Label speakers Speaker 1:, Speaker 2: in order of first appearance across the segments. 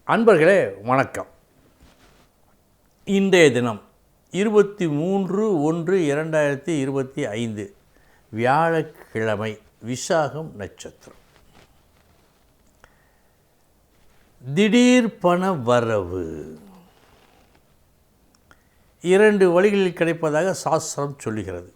Speaker 1: அன்பர்களே வணக்கம். இன்றைய தினம் 23/1/2025 வியாழக்கிழமை, விசாகம் நட்சத்திரம். திடீர் பண வரவு 2 வழிகளில் கிடைப்பதாக சாஸ்திரம் சொல்லுகிறது.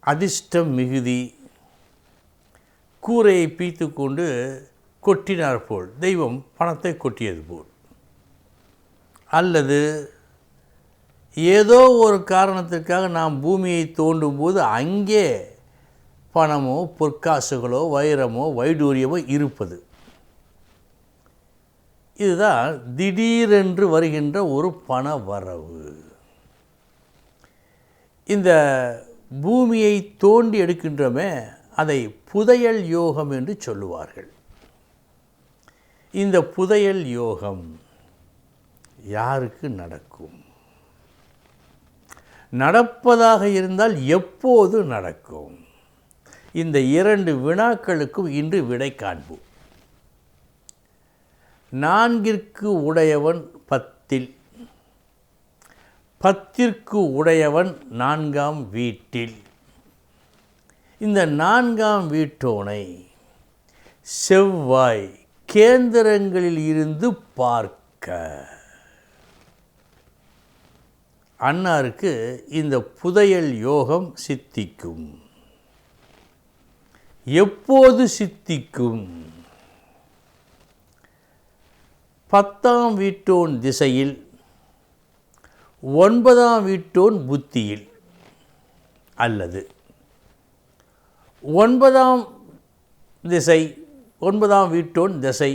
Speaker 1: அதிர்ஷ்டம் மிகுதி, கூரையை பீத்து கொண்டு கொட்டினார் போல், தெய்வம் பணத்தை கொட்டியது போல், அல்லது ஏதோ ஒரு காரணத்திற்காக நாம் பூமியை தோண்டும் போது அங்கே பணமோ பொற்காசுகளோ வைரமோ வைடூரியமோ இருப்பது. இதுதான் திடீரென்று வருகின்ற ஒரு பண வரவு. இந்த பூமியை தோண்டி எடுக்கின்றோமே, அதை புதையல் யோகம் என்று சொல்லுவார்கள். இந்த புதையல் யோகம் யாருக்கு நடக்கும்? நடப்பதாக இருந்தால் எப்போது நடக்கும்? இந்த 2 வினாக்களுக்கும் இன்று விடை காண்போம். 4ற்கு உடையவன் 10, 10ற்கு உடையவன் 4ஆம் வீட்டில். இந்த 4ஆம் வீட்டோனை செவ்வாய் கேந்திரங்களில் இருந்து பார்க்க, அன்னாருக்கு இந்த புதையல் யோகம் சித்திக்கும். எப்போது சித்திக்கும்? 10ஆம் வீட்டோன் திசையில், 9ஆம் வீட்டோன் புத்தியில், அல்லது 9ஆம் திசை 9ஆம் வீட்டோன் திசை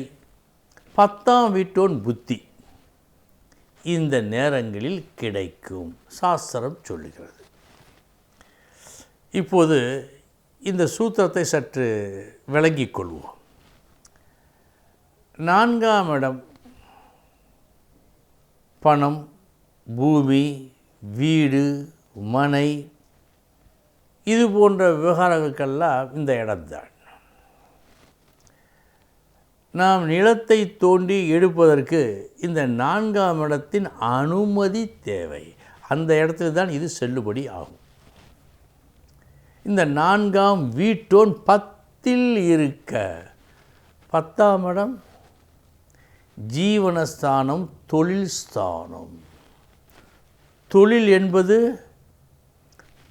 Speaker 1: 10ஆம் வீட்டோன் புத்தி, இந்த நேரங்களில் கிடைக்கும் சாஸ்திரம் சொல்லுகிறது. இப்போது இந்த சூத்திரத்தை சற்று விளங்கிக் கொள்வோம். 4ஆம் இடம் பணம், பூமி, வீடு, மனை, இது போன்ற விவகாரங்களுக்கெல்லாம் இந்த இடம்தான். நாம் நிலத்தை தோண்டி எடுப்பதற்கு இந்த 4ஆம் இடத்தின் அனுமதி தேவை. அந்த இடத்துல தான் இது செல்லுபடி ஆகும். இந்த 4ஆம் வீட்டோன் 10இல் இருக்க, 10ஆம் இடம் ஜீவனஸ்தானம், தொழில் ஸ்தானம். தொழில் என்பது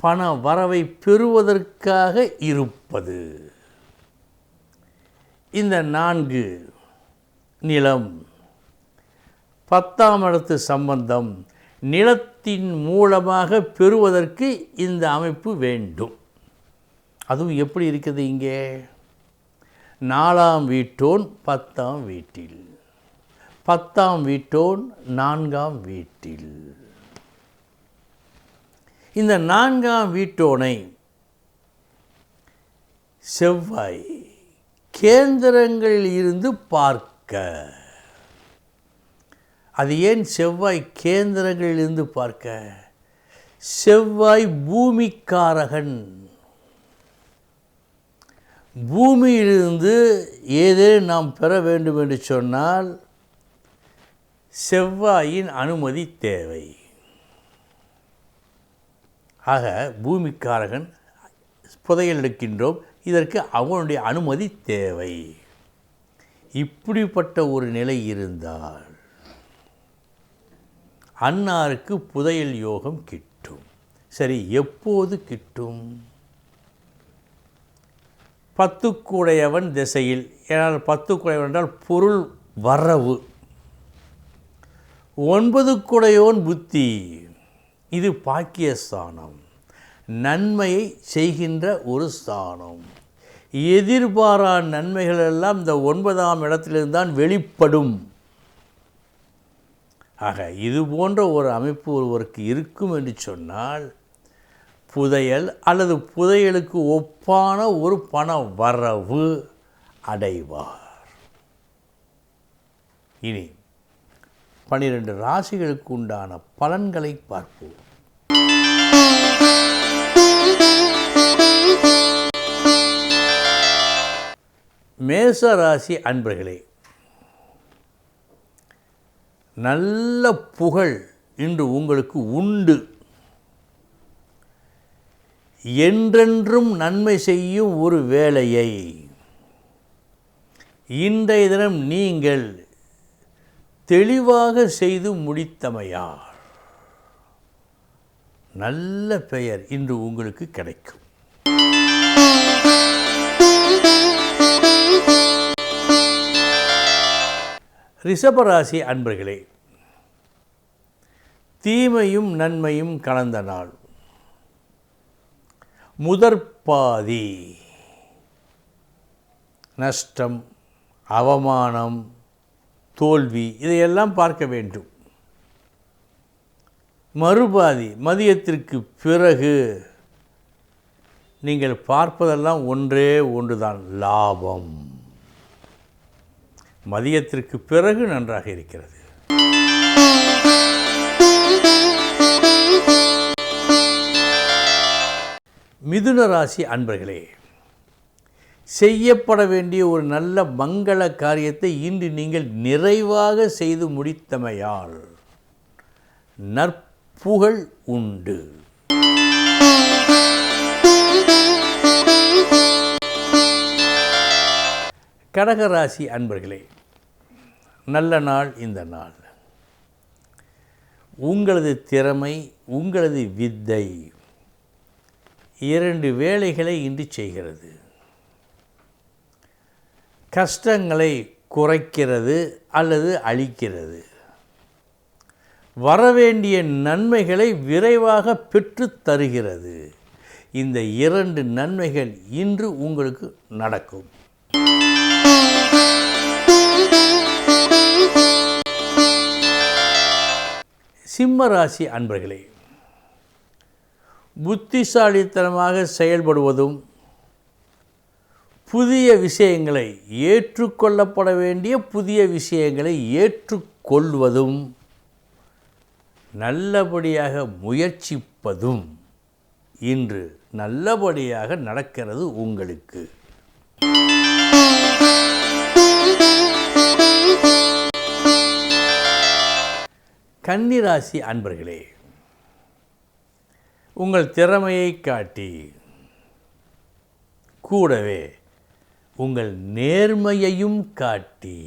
Speaker 1: பண வரவை பெறுவதற்காக இருப்பது. இந்த 4 நிலம், 10ஆம் இடத்து சம்பந்தம், நிலத்தின் மூலமாக பெறுவதற்கு இந்த அமைப்பு வேண்டும். அதுவும் எப்படி இருக்குது? இங்கே 4ஆம் வீட்டோன் 10ஆம் வீட்டில், 10ஆம் வீட்டோன் 4ஆம் வீட்டில். இந்த 4ஆம் வீட்டோனை செவ்வாய் கேந்திரங்களில் இருந்து பார்க்க. அது ஏன் செவ்வாய் கேந்திரங்களில் இருந்து பார்க்க? செவ்வாய் பூமிக்காரகன். பூமியிலிருந்து ஏதேனும் நாம் பெற வேண்டும் என்று சொன்னால் செவ்வாயின் அனுமதி தேவை. ஆக பூமிக்காரகன் புதையல் எடுக்கின்றோம், இதற்கு அவனுடைய அனுமதி தேவை. இப்படிப்பட்ட ஒரு நிலை இருந்தால் அன்னாருக்கு புதையல் யோகம் கிட்டும். சரி, எப்போது கிட்டும்? 10க்குடையவன் திசையில். ஏனால் 10க்குடையவன் என்றால் பொருள் வரவு. 9க்குடையவன் புத்தி, இது பாக்கியஸ்தானம், நன்மையை செய்கின்ற ஒரு ஸ்தானம். எதிர்பாரா நன்மைகள் எல்லாம் இந்த 9ஆம் இடத்திலிருந்தான் வெளிப்படும். ஆக இது போன்ற ஒரு அமைப்பு ஒருவருக்கு இருக்கும் என்று சொன்னால் புதையல் அல்லது புதையலுக்கு ஒப்பான ஒரு பண வரவு அடைவார். இனி 12 ராசிகளுக்கு உண்டான பலன்களை பார்ப்போம். மேச ராசி அன்பர்களே, நல்ல புகழ் இன்று உங்களுக்கு உண்டு. என்றென்றும் நன்மை செய்யும் ஒரு வேலையை இன்றைய தினம் நீங்கள் தெளிவாக செய்து முடித்தமையால் நல்ல பெயர் இன்று உங்களுக்கு கிடைக்கும். ரிஷபராசி அன்பர்களே, தீமையும் நன்மையும் கலந்த நாள். முதற்பாதி நஷ்டம், அவமானம், தோல்வி இதையெல்லாம் பார்க்க வேண்டும். மறுபாதி மதியத்திற்கு பிறகு நீங்கள் பார்ப்பதெல்லாம் ஒன்றே ஒன்றுதான், லாபம். மதியத்திற்கு பிறகு நன்றாக இருக்கிறது. மிதுன ராசி அன்பர்களே, செய்யப்பட வேண்டிய ஒரு நல்ல மங்கள காரியத்தை இன்று நீங்கள் நிறைவாக செய்து முடித்தமையால் நற்புகழ் உண்டு. கடகராசி அன்பர்களே, நல்ல நாள் இந்த நாள். உங்களது திறமை, உங்களது வித்தை இரண்டு வேலைகளை இன்று செய்கிறது. கஷ்டங்களை குறைக்கிறது அல்லது அழிக்கிறது. வரவேண்டிய நன்மைகளை விரைவாக பெற்று தருகிறது. இந்த இரண்டு நன்மைகள் இன்று உங்களுக்கு நடக்கும். சிம்ம ராசி அன்பர்களே, புத்திசாலித்தனமாக செயல்படுவதும் புதிய விஷயங்களை ஏற்றுக்கொள்ளப்பட வேண்டிய புதிய விஷயங்களை ஏற்றுக்கொள்வதும் நல்லபடியாக முயற்சிப்பதும் இன்று நல்லபடியாக நடக்கிறது உங்களுக்கு. கன்னிராசி அன்பர்களே, உங்கள் திறமையை காட்டி கூடவே உங்கள் நேர்மையையும் காட்டி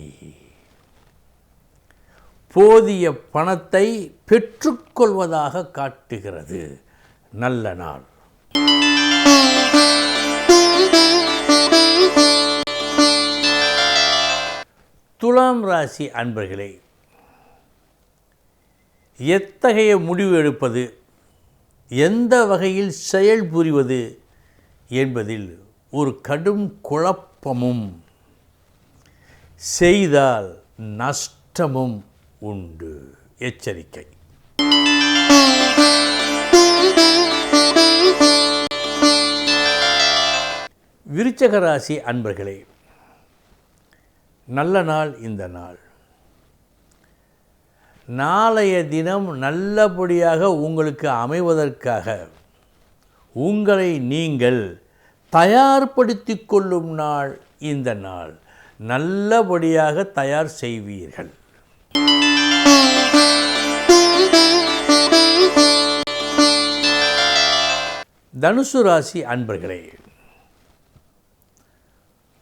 Speaker 1: போதிய பணத்தை பெற்றுக்கொள்வதாக காட்டுகிறது நல்ல நாள். துலாம் ராசி அன்பர்களே, எத்தகைய முடிவு எடுப்பது, எந்த வகையில் செயல் புரிவது என்பதில் ஒரு கடும் குழப்பமும், செய்தால் நஷ்டமும் உண்டு. எச்சரிக்கை. விருச்சிக ராசி அன்பர்களே, நல்ல நாள் இந்த நாள். நாளைய தினம் நல்லபடியாக உங்களுக்கு அமைவதற்காக உங்களை நீங்கள் தயார்படுத்திக் கொள்ளும் நாள் இந்த நாள். நல்லபடியாக தயார் செய்வீர்கள். தனுசு ராசி அன்பர்களே,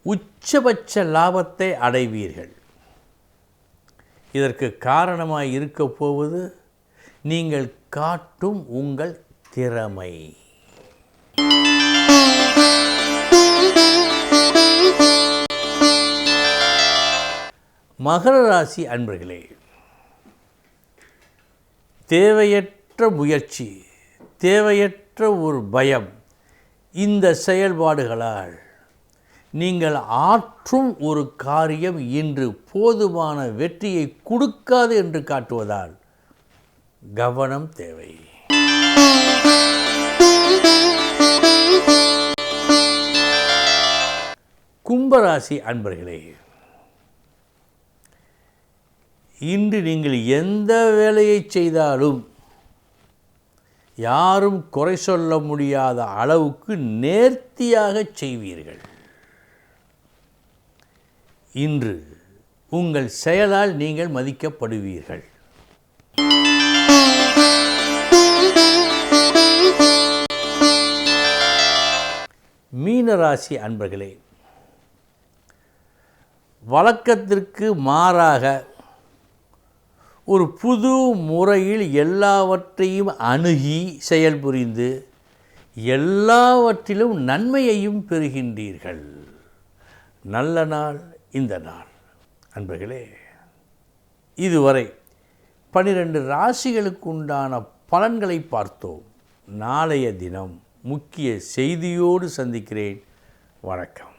Speaker 1: உச்சபட்ச லாபத்தை அடைவீர்கள். இதற்கு காரணமாய் இருக்கப் போவது நீங்கள் காட்டும் உங்கள் திறமை. மகர ராசி அன்பர்களே, தேவையற்ற முயற்சி, தேவையற்ற ஒரு பயம், இந்த செயல்பாடுகளால் நீங்கள் ஆற்றும் ஒரு காரியம் இன்று போதுமான வெற்றியை கொடுக்காது என்று காட்டுவதால் கவனம் தேவை. கும்பராசி அன்பர்களே, இன்று நீங்கள் எந்த வேலையை செய்தாலும் யாரும் குறை சொல்ல முடியாத அளவுக்கு நேர்த்தியாக செய்வீர்கள். இன்று உங்கள் செயலால் நீங்கள் மதிக்கப்படுவீர்கள். மீனராசி அன்பர்களே, வழக்கத்திற்கு மாறாக ஒரு புது முறையில் எல்லாவற்றையும் அணுகி செயல்புரிந்து எல்லாவற்றிலும் நன்மையையும் பெறுகின்றீர்கள். நல்ல நாள் இந்த நாள். அன்பர்களே, இதுவரை 12 ராசிகளுக்கு உண்டான பலன்களை பார்த்தோம். நாளைய தினம் முக்கிய செய்தியோடு சந்திக்கிறேன். வணக்கம்.